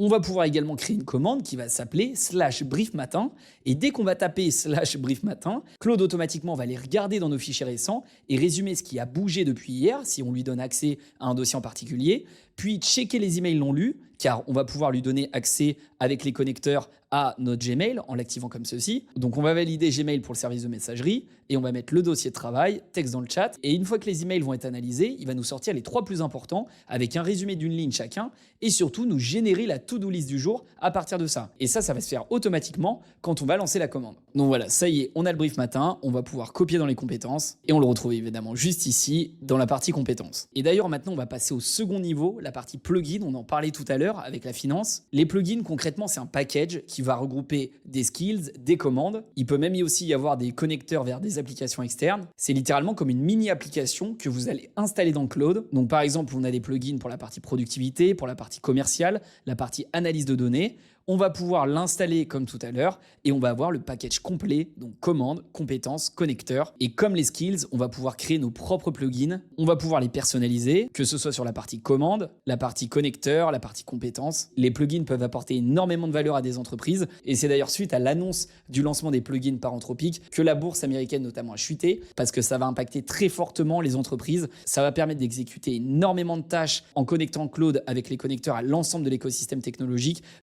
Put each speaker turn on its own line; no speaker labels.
On va pouvoir également créer une commande qui va s'appeler /briefmatin. Et dès qu'on va taper /briefmatin, Claude automatiquement va aller regarder dans nos fichiers récents et résumer ce qui a bougé depuis hier, si on lui donne accès à un dossier en particulier, puis checker les emails non lus, car on va pouvoir lui donner accès avec les connecteurs à notre Gmail en l'activant comme ceci. Donc on va valider Gmail pour le service de messagerie et on va mettre le dossier de travail, texte dans le chat. Et une fois que les emails vont être analysés, il va nous sortir les 3 plus importants avec un résumé d'une ligne chacun et surtout nous générer la to-do list du jour à partir de ça. Et ça va se faire automatiquement quand on va lancer la commande. Donc voilà, ça y est, on a le brief matin, on va pouvoir copier dans les compétences et on le retrouve évidemment juste ici dans la partie compétences. Et d'ailleurs maintenant on va passer au second niveau, la partie plugin, on en parlait tout à l'heure avec la finance. Les plugins concrètement c'est un package qui va regrouper des skills, des commandes. Il peut même aussi y avoir des connecteurs vers des applications externes. C'est littéralement comme une mini application que vous allez installer dans Claude. Donc par exemple on a des plugins pour la partie productivité, pour la partie commerciale, la partie analyse de données. On va pouvoir l'installer comme tout à l'heure et on va avoir le package complet, donc commandes, compétences, connecteurs. Et comme les skills, on va pouvoir créer nos propres plugins. On va pouvoir les personnaliser, que ce soit sur la partie commande, la partie connecteur, la partie compétences. Les plugins peuvent apporter énormément de valeur à des entreprises et c'est d'ailleurs suite à l'annonce du lancement des plugins par Anthropic que la bourse américaine notamment a chuté parce que ça va impacter très fortement les entreprises. Ça va permettre d'exécuter énormément de tâches en connectant Claude avec les connecteurs à l'ensemble de l'écosystème technologique